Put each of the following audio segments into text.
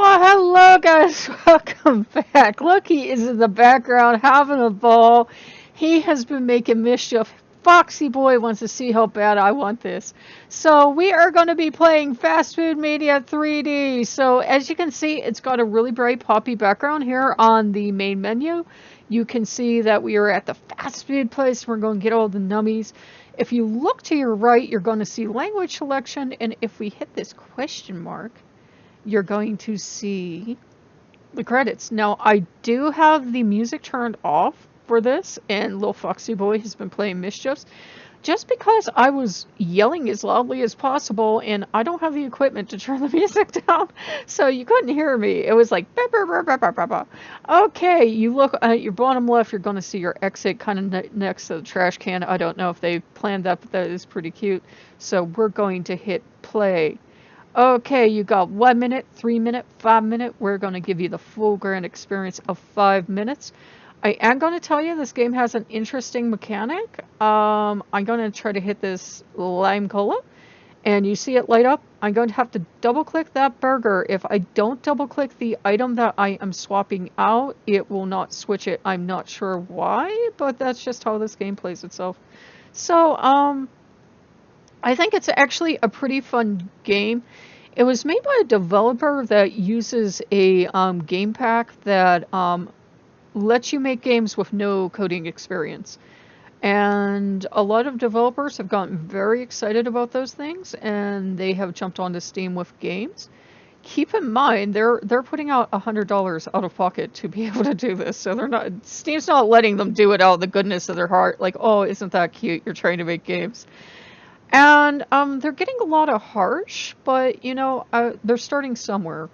Well, hello guys, welcome back. Look, he is in the background having a ball. He has been making mischief. Foxy Boy wants to see how bad I want this. So we are going to be playing Fast Food Mania 3D. So as you can see, it's got a really bright poppy background here on the main menu. You can see that we are at the fast food place. We're going to get all the nummies. If you look to your right, you're going to see language selection. And if we hit this question mark, you're going to see the credits. Now, I do have the music turned off for this, and Lil Foxy Boy has been playing mischiefs just because I was yelling as loudly as possible, and I don't have the equipment to turn the music down, so you couldn't hear me. It was like, bah, bah, bah, bah, bah, bah, bah. Okay, you look at your bottom left, you're going to see your exit kind of next to the trash can. I don't know if they planned that, but that is pretty cute. So we're going to hit play. Okay, you got 1 minute, 3 minute, 5 minute. We're going to give you the full grand experience of 5 minutes. I am going to tell you this game has an interesting mechanic. I'm going to try to hit this lime cola, and you see it light up. I'm going to have to double click that burger. If I don't double click the item that I am swapping out, it will not switch it. I'm not sure why, but that's just how this game plays itself. So, I think it's actually a pretty fun game. It was made by a developer that uses a game pack that lets you make games with no coding experience. And a lot of developers have gotten very excited about those things, and they have jumped onto Steam with games. Keep in mind, they're putting out $100 out of pocket to be able to do this, so Steam's not letting them do it out of the goodness of their heart. Like, oh, isn't that cute? You're trying to make games. And they're getting a lot of harsh, but they're starting somewhere.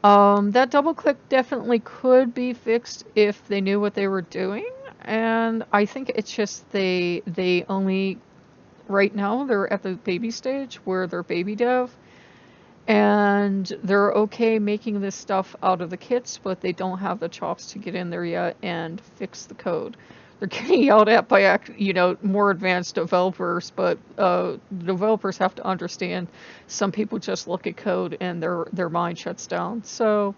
That double click definitely could be fixed if they knew what they were doing, and I think it's just they only right now they're at the baby stage where they're baby dev, and they're okay making this stuff out of the kits, but they don't have the chops to get in there yet and fix the code. They're getting yelled at by more advanced developers, but developers have to understand some people just look at code and their mind shuts down. So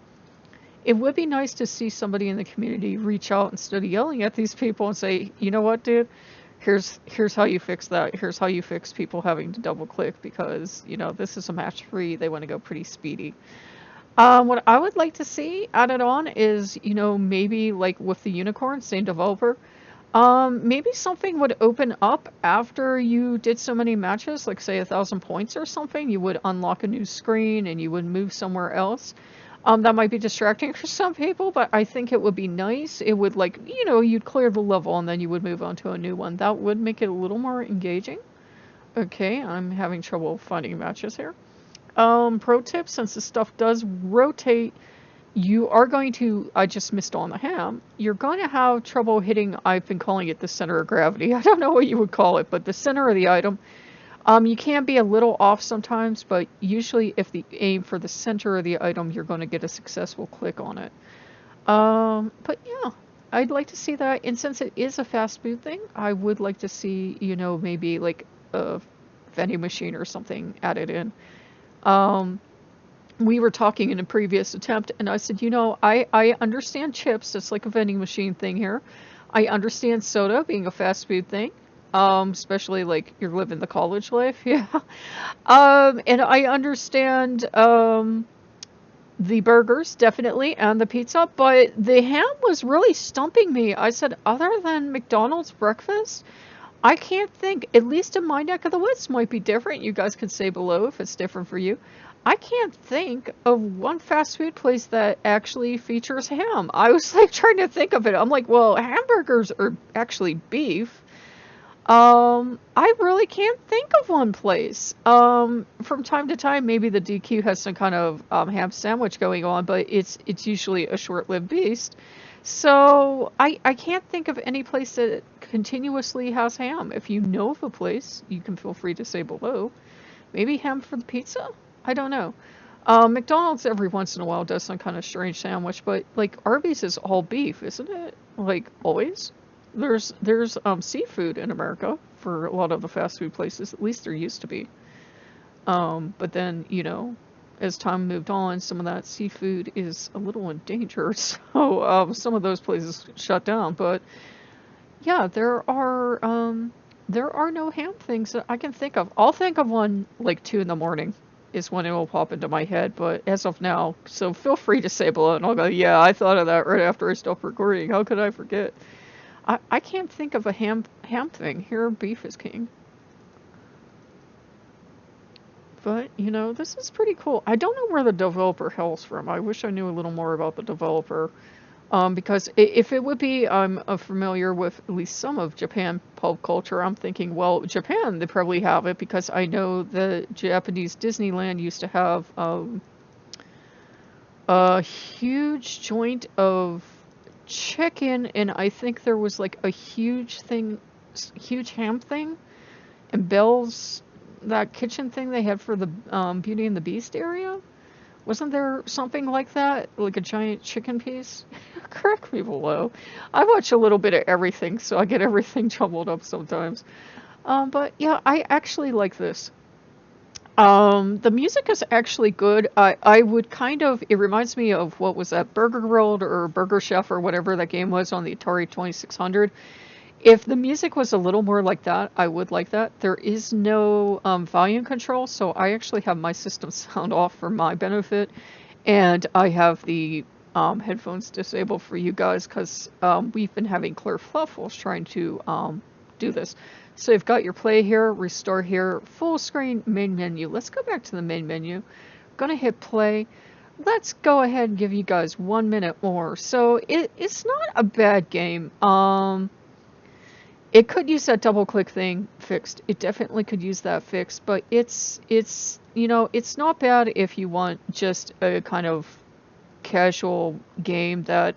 it would be nice to see somebody in the community reach out instead of yelling at these people and say, you know what, dude, here's how you fix that. Here's how you fix people having to double click, because this is a match free. They want to go pretty speedy. What I would like to see added on is, maybe like with the unicorn, same developer, maybe something would open up after you did so many matches, like say 1,000 points or something. You would unlock a new screen and you would move somewhere else. That might be distracting for some people, but I think it would be nice. It would you'd clear the level and then you would move on to a new one. That would make it a little more engaging. Okay, I'm having trouble finding matches here. Pro tip, since the stuff does rotate, you are going to, I just missed on the ham, you're going to have trouble hitting, I've been calling it the center of gravity. I don't know what you would call it, but the center of the item. You can be a little off sometimes, but usually if you aim for the center of the item, you're going to get a successful click on it. But yeah, I'd like to see that. And since it is a fast food thing, I would like to see, maybe like a vending machine or something added in. We were talking in a previous attempt, and I said, I understand chips. It's like a vending machine thing here. I understand soda being a fast food thing, especially like you're living the college life, yeah. And I understand the burgers, definitely, and the pizza, but the ham was really stumping me. I said, other than McDonald's breakfast, I can't think, at least in my neck of the woods, might be different. You guys can say below if it's different for you. I can't think of one fast food place that actually features ham. I was like trying to think of it. I'm like, well, hamburgers are actually beef. I really can't think of one place. From time to time, maybe the DQ has some kind of ham sandwich going on, but it's usually a short-lived beast. So I can't think of any place that continuously has ham. If you know of a place, you can feel free to say below. Maybe ham for the pizza? I don't know. McDonald's every once in a while does some kind of strange sandwich, but like Arby's is all beef, isn't it? Like always. There's seafood in America for a lot of the fast food places. At least there used to be. But then as time moved on, some of that seafood is a little endangered, so some of those places shut down. But yeah, there are no ham things that I can think of. I'll think of one like 2 in the morning is when it will pop into my head, but as of now, so feel free to say below and I'll go, yeah, I thought of that right after I stopped recording. How could I forget? I can't think of a ham thing. Here, beef is king. But, you know, this is pretty cool. I don't know where the developer hails from. I wish I knew a little more about the developer. Because if it would be, I'm familiar with at least some of Japan pop culture. I'm thinking, well, Japan, they probably have it because I know the Japanese Disneyland used to have a huge joint of chicken, and I think there was like a huge ham thing, and Belle's, that kitchen thing they had for the Beauty and the Beast area. Wasn't there something like that? Like a giant chicken piece? Correct me below. I watch a little bit of everything, so I get everything jumbled up sometimes. But yeah, I actually like this. The music is actually good. I would kind of, it reminds me of what was that, Burger World or Burger Chef or whatever that game was on the Atari 2600. If the music was a little more like that, I would like that. There is no volume control, so I actually have my system sound off for my benefit, and I have the headphones disabled for you guys because we've been having clear fluffles trying to do this. So you've got your play here, restore here, full screen main menu. Let's go back to the main menu. Gonna hit play. Let's go ahead and give you guys 1 minute more. So it's not a bad game. It could use that double click thing fixed. It definitely could use that fixed, but it's you know, it's not bad if you want just a kind of casual game that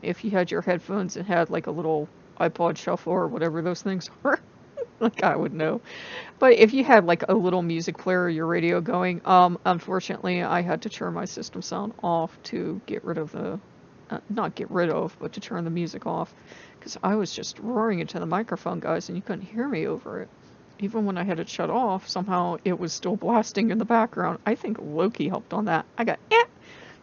if you had your headphones and had like a little iPod shuffle or whatever those things are. Like I would know. But if you had like a little music player or your radio going, unfortunately I had to turn my system sound off to get rid of the not get rid of, but to turn the music off, because I was just roaring into the microphone, guys, and you couldn't hear me over it. Even when I had it shut off, somehow it was still blasting in the background. I think Loki helped on that. I got, eh.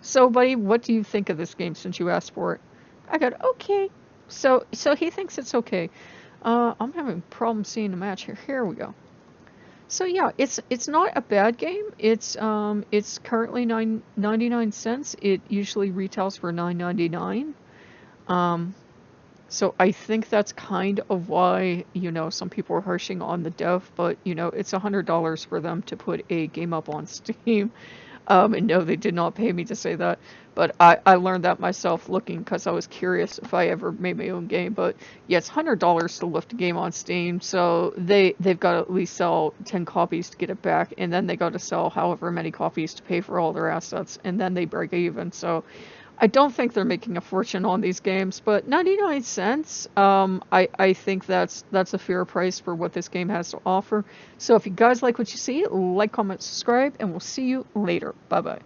So, buddy, what do you think of this game since you asked for it? I got, okay. So he thinks it's okay. I'm having problems seeing the match here. Here we go. So yeah, it's not a bad game. It's currently 99 cents. It usually retails for $9.99. So I think that's kind of why, you know, some people are harshing on the dev, but you know, it's $100 for them to put a game up on Steam. And no, they did not pay me to say that, but I learned that myself looking because I was curious if I ever made my own game. But yeah, it's $100 to lift a game on Steam, so they've got to at least sell 10 copies to get it back, and then they got to sell however many copies to pay for all their assets, and then they break even. So I don't think they're making a fortune on these games, but 99 cents, I think that's a fair price for what this game has to offer. So if you guys like what you see, like, comment, subscribe, and we'll see you later. Bye-bye.